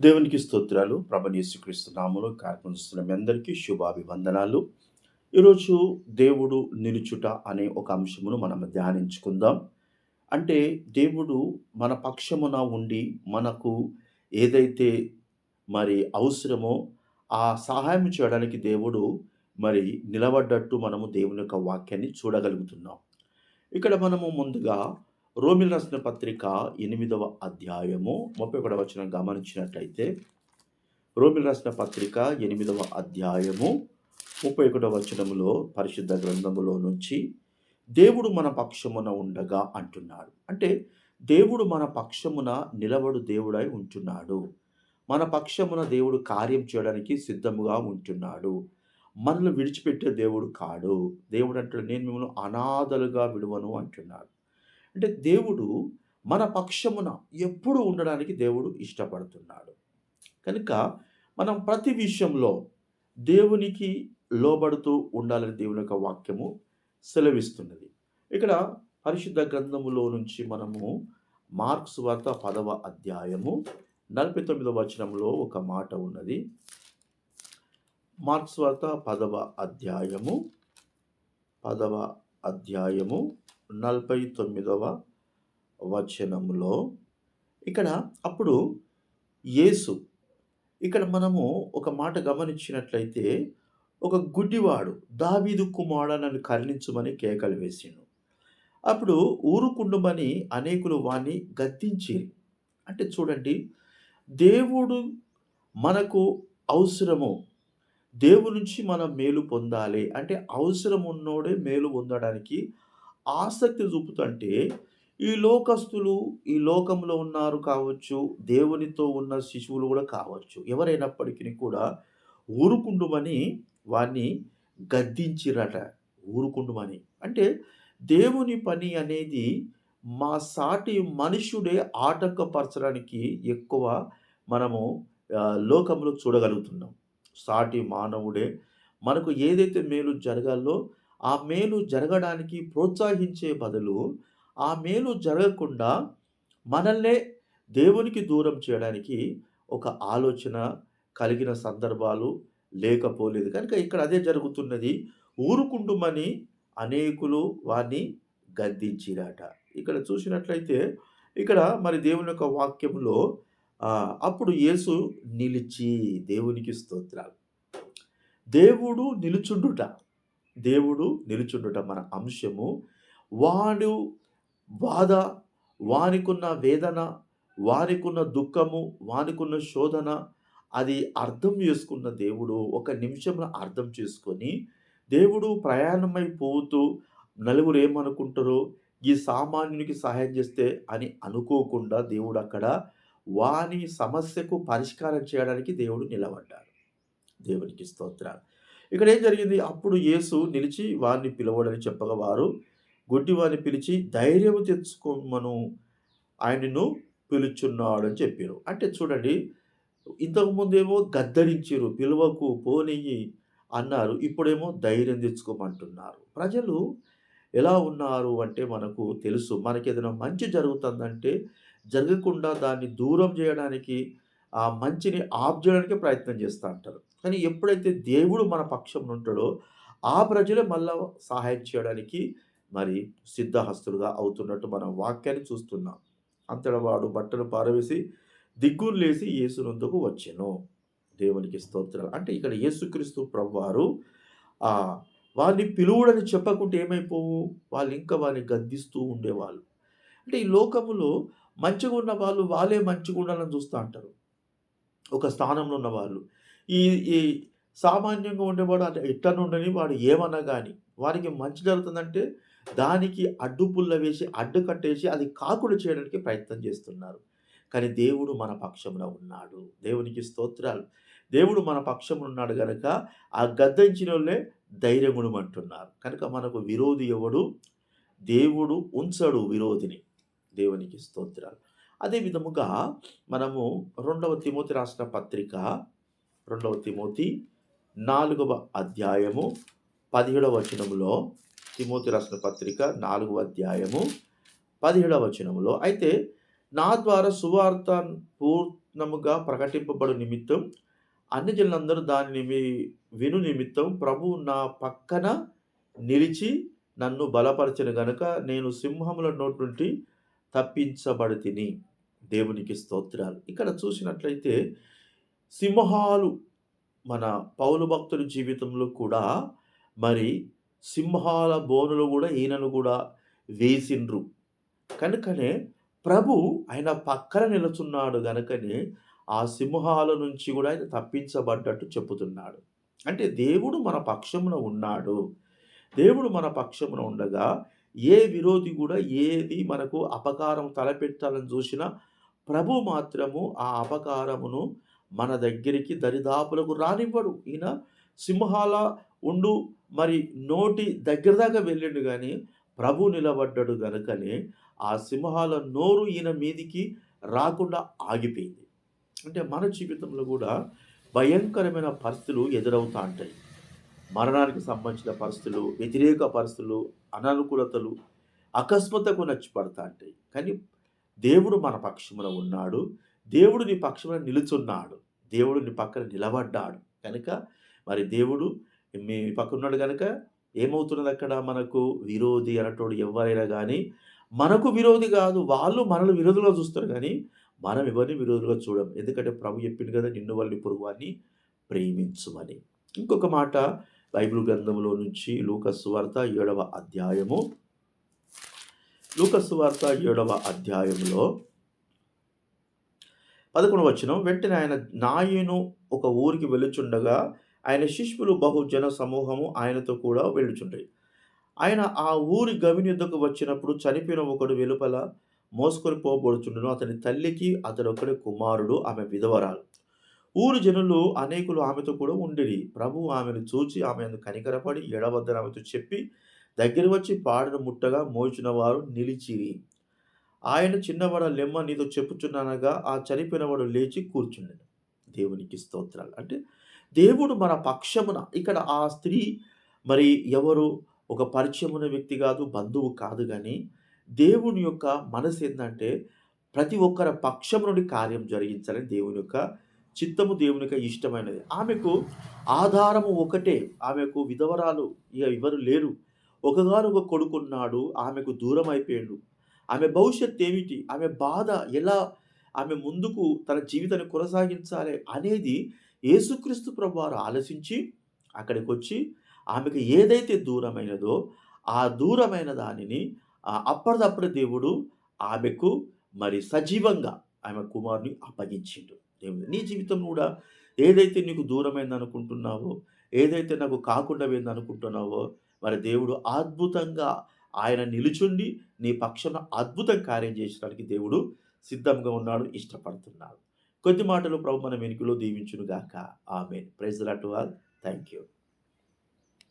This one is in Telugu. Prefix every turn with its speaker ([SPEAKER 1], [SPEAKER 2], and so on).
[SPEAKER 1] దేవునికి స్తోత్రాలు. ప్రభువైన యేసుక్రీస్తు నామములో కార్యక్రమం చేస్తున్న మీ అందరికీ శుభాభివందనాలు. ఈరోజు దేవుడు నిలుచుట అనే ఒక అంశమును మనం ధ్యానించుకుందాం. అంటే దేవుడు మన పక్షమున ఉండి మనకు ఏదైతే అవసరమో ఆ సహాయం చేయడానికి దేవుడు మరి నిలబడ్డట్టు మనము దేవుని యొక్క వాక్యాన్ని చూడగలుగుతున్నాం. ఇక్కడ మనము ముందుగా రోమీయులకు రాసిన పత్రిక 8వ అధ్యాయము 31వ వచనం గమనించినట్లయితే, రోమీయులకు రాసిన పత్రిక 8వ అధ్యాయము 31వ వచనములో పరిశుద్ధ గ్రంథములో నుంచి దేవుడు మన పక్షమున ఉండగా అంటున్నాడు. అంటే దేవుడు మన పక్షమున నిలబడు దేవుడై ఉంటున్నాడు. మన పక్షమున దేవుడు కార్యం చేయడానికి సిద్ధముగా ఉంటున్నాడు. మనల్ని విడిచిపెట్టే దేవుడు కాడు. దేవుడు అంటాడు, నేను మిమ్మల్ని అనాథలుగా విడువను అంటున్నాడు. అంటే దేవుడు మన పక్షమున ఎప్పుడు ఉండడానికి దేవుడు ఇష్టపడుతున్నాడు. కనుక మనం ప్రతి విషయంలో దేవునికి లోబడుతూ ఉండాలని దేవుని యొక్క వాక్యము సెలవిస్తున్నది. ఇక్కడ పరిశుద్ధ గ్రంథములో నుంచి మనము మార్కు సువార్త 10వ అధ్యాయము 49వ వచనంలో ఒక మాట ఉన్నది. మార్కు సువార్త 10వ అధ్యాయము 49వ వచనములో ఇక్కడ అప్పుడు యేసు, ఇక్కడ మనము ఒక మాట గమనించినట్లయితే, ఒక గుడ్డివాడు దావీదు కుమారుడా నన్ను కరుణించుమని కేకలు వేసిండు. అప్పుడు ఊరుకుండుమని అనేకులు వాణ్ణి గద్దించిరి. అంటే చూడండి, దేవుడు మనకు అవసరము. దేవుని నుంచి మనం మేలు పొందాలి అంటే అవసరం ఉన్నోడే మేలు పొందడానికి ఆసక్తి చూపుతుంటే, ఈ లోకస్తులు ఈ లోకంలో ఉన్నారు కావచ్చు, దేవునితో ఉన్న శిశువులు కూడా కావచ్చు, ఎవరైనప్పటికీ కూడా ఊరుకుండుమని వారిని గద్దించిరట. ఊరుకుండుమని అంటే దేవుని పని అనేది మా సాటి మనుషుడే ఆటంకపరచడానికి ఎక్కువ మనము లోకంలో చూడగలుగుతున్నాం. సాటి మానవుడే మనకు ఏదైతే మేలు జరగాలో ఆ మేలు జరగడానికి ప్రోత్సహించే బదులు, ఆ మేలు జరగకుండా మనల్నే దేవునికి దూరం చేయడానికి ఒక ఆలోచన కలిగిన సందర్భాలు లేకపోలేదు. కనుక ఇక్కడ అదే జరుగుతున్నది. ఊరుకుండుమని అనేకులు వారిని గద్దించిరట. ఇక్కడ చూసినట్లయితే ఇక్కడ మరి దేవుని యొక్క వాక్యములో అప్పుడు యేసు నిలిచి, దేవునికి స్తోత్రాలు. దేవుడు నిలుచుండుట, దేవుడు నిలుచుండుట మన అంశము. వాడు బాధ, వానికున్న వేదన, వానికున్న దుఃఖము, వానికున్న శోధన అది అర్థం చేసుకున్న దేవుడు ఒక నిమిషంలో అర్థం చేసుకొని, దేవుడు ప్రయాణమైపోతూ నలుగురు ఏమనుకుంటారో, ఈ సామాన్యునికి సహాయం చేస్తే అని అనుకోకుండా దేవుడు అక్కడ వాని సమస్యకు పరిష్కారం చేయడానికి దేవుడు నిలబడ్డాడు. దేవునికి స్తోత్రాలు. ఇక్కడ ఏం జరిగింది? అప్పుడు యేసు నిలిచి వారిని పిలవడని చెప్పగా వారు గుడ్డివారిని పిలిచి ధైర్యము తెచ్చుకోమను, ఆయనను పిలుచున్నాడు అని చెప్పారు. అంటే చూడండి, ఇంతకుముందేమో గద్దరించారు, పిలువకు పోనీయి అన్నారు. ఇప్పుడేమో ధైర్యం తెచ్చుకోమంటున్నారు. ప్రజలు ఎలా ఉన్నారు అంటే మనకు తెలుసు. మనకేదైనా మంచి జరుగుతుందంటే జరగకుండా దాన్ని దూరం చేయడానికి, ఆ మంచిని ఆప్ చేయడానికే ప్రయత్నం చేస్తూ ఉంటారు. కానీ ఎప్పుడైతే దేవుడు మన పక్షంలో ఉంటాడో ఆ ప్రజలే మళ్ళా సహాయం చేయడానికి మరి సిద్ధహస్తులుగా అవుతున్నట్టు మనం వాక్యాన్ని చూస్తున్నాం. అంతటా వాడు బట్టలు పారవేసి దిగ్గులు లేసి యేసునందుకు వచ్చెను. దేవునికి స్తోత్రాలు. అంటే ఇక్కడ యేసుక్రీస్తు ప్రభువారు వారిని పిలువుడని చెప్పకుంటే ఏమైపోవు, వాళ్ళు ఇంకా వారిని గద్దిస్తూ ఉండేవాళ్ళు. అంటే ఈ లోకములో మంచిగా ఉన్న వాళ్ళు వాళ్ళే మంచిగా ఉండాలని చూస్తూ అంటారు. ఒక స్థానంలో ఉన్నవాళ్ళు ఈ ఈ సామాన్యంగా ఉండేవాడు అంటే ఎట్లనుండని వాడు ఏమన్నా కానీ వారికి మంచి జరుగుతుందంటే దానికి అడ్డుపుల్ల వేసి అడ్డుకట్టేసి అది కాకుండా చేయడానికి ప్రయత్నం చేస్తున్నారు. కానీ దేవుడు మన పక్షమున ఉన్నాడు. దేవునికి స్తోత్రాలు. దేవుడు మన పక్షమున ఉన్నాడు గనక ఆ గద్దించినోళ్ళే ధైర్యగుణమంటున్నారు. కనుక మనకు విరోధి ఎవడు? దేవుడు ఉంచడు విరోధిని. దేవునికి స్తోత్రాలు. అదే విధముగా మనము 2వ తిమోతి రాసిన పత్రిక 2వ తిమోతి 4వ అధ్యాయము 17వ వచనములో, తిమోతి రాసిన పత్రిక 4వ అధ్యాయము 17వ వచనములో, అయితే నా ద్వారా సువార్త నముగా ప్రకటింపబడు నిమిత్తం అన్యజనులందరూ దానిని విను నిమిత్తం ప్రభువు నా పక్కన నిలిచి నన్ను బలపరచెను గనుక నేను సింహముల నోటి నుండి తప్పించబడితిని. దేవునికి స్తోత్రాలు. ఇక్కడ చూసినట్లయితే సింహాలు మన పౌలు భక్తుడి జీవితంలో కూడా మరి సింహాల బోనులో గూడా ఈయనను గూడా వేసిండ్రు. కనుకనే ప్రభు ఆయన పక్కన నిలుచున్నాడు గనుకనే ఆ సింహాల నుంచి గూడా ఆయన తప్పించబడ్డట్టు చెప్పుతున్నాడు. అంటే దేవుడు మన పక్షమున ఉన్నాడు. దేవుడు మన పక్షమున ఉండగా ఏ విరోధి గూడా ఏది మనకు అపకారం తలపెట్టాలని చూసినా ప్రభు మాత్రము ఆ అపకారమును మన దగ్గరికి దరిదాపులకు రానివ్వడు. ఈయన సింహాల ఉండు మరి నోటి దగ్గర దాకా వెళ్ళిండు గానీ ప్రభు నిలబడ్డాడు గనుకనే ఆ సింహాల నోరు ఈయన మీదికి రాకుండా ఆగిపోయింది. అంటే మన జీవితంలో గూడా భయంకరమైన పరిస్థితులు ఎదురవుతా ఉంటాయి. మరణానికి సంబంధించిన పరిస్థితులు, వ్యతిరేక పరిస్థితులు, అననుకూలతలు అకస్మాత్తుగా వచ్చి పడతా ఉంటాయి. కానీ దేవుడు మన పక్షమున ఉన్నాడు. దేవుడు నీ పక్షమున నిలుచున్నాడు. దేవుడు నీ పక్కన నిలబడ్డాడు. కనుక మరి దేవుడు మీ పక్కనున్నాడు గనక ఏమవుతున్నదక్కడ మనకు విరోధి అనేటోడు ఎవ్వరైనా గానీ, మనకు విరోధి గాదు. వాళ్ళు మనల్ని విరోధిగా చూస్తారు గానీ, మనం ఎవరిని విరోధిగా చూడం. ఎందుకంటే ప్రభు చెప్పిండు గదా! నిన్ను వల్లి పొరుగువాన్ని ప్రేమించుమని. ఇంకొక మాట బైబిల్ గ్రంథంలో నుంచి లూకా సువార్త 7వ అధ్యాయము. లూకా సువార్త 7వ అధ్యాయంలో 11వ వచనం. వెంటనే ఆయన నాయను ఒక ఊరికి వెళ్ళుచుండగా ఆయన శిష్యులు బహు జన సమూహము ఆయనతో కూడా వెళ్ళుచుండెను. ఆయన ఆ ఊరి గవిని యొద్దకు వచ్చినప్పుడు చనిపోయిన ఒకడు వెలుపల మోసుకొని పోబడుచుండెను. అతని తల్లికి అతడొక్కడే కుమారుడు, ఆమె విధవరాలు. ఊరి జనులు అనేకులు ఆమెతో కూడా ఉండిరి. ప్రభువు ఆమెను చూచి ఆమె యందు కనికరపడి ఎడవద్దని ఆమెతో చెప్పి దగ్గర వచ్చి పాడెను ముట్టగా మోయుచున్న వారు నిలిచిరి. ఆయన చిన్నవాడా లెమ్మ నీతో చెప్పుచున్నానగా ఆ చనిపోయినవాడు లేచి కూర్చుండెను. దేవునికి స్తోత్రాలు. అంటే దేవుడు మన పక్షమున ఇక్కడ ఆ స్త్రీ మరి ఎవరు ఒక పరిచయమున్న వ్యక్తి కాదు, బంధువు కాదు గానీ, దేవుని యొక్క మనసేందంటే ప్రతి ఒక్కరి పక్షం నుండి కార్యం జరిగించాలని దేవుని యొక్క చిత్తము, దేవుని యొక్క ఇష్టమైనది. ఆమెకు ఆధారము ఒకటే. ఆమెకు విధవరాలు. ఇగ ఎవరు లేరు. ఒకగానొక కొడుకున్నాడు. ఆమెకు దూరం అయిపోయిండు. ఆమె భవిష్యత్తు ఏమిటి? ఆమె బాధ ఎలా ఆమె ముందుకు తన జీవితాన్ని కొనసాగించాలి అనేది యేసుక్రీస్తు ప్రభువారు ఆలోచించి అక్కడికొచ్చి ఆమెకు ఏదైతే దూరమైనదో ఆ దూరమైన దానిని అప్పటిదప్పుడే దేవుడు ఆమెకు మరి సజీవంగా ఆమె కుమారుని అప్పగించిండు. దేవుడు నీ జీవితం కూడా ఏదైతే నీకు దూరమైందనుకుంటున్నావో, ఏదైతే నాకు కాకుండా పోయిందనుకుంటున్నావో, మరి దేవుడు అద్భుతంగా ఆయన నిలుచుండి నీ పక్షాన అద్భుతం కార్యం చేసడానికి దేవుడు సిద్ధంగా ఉన్నాడు, ఇష్టపడుతున్నాడు. కొద్ది మాటలు ప్రభు మన వెనుకలో దీవించును గాక. Amen. Praise the Lord to all. Thank you.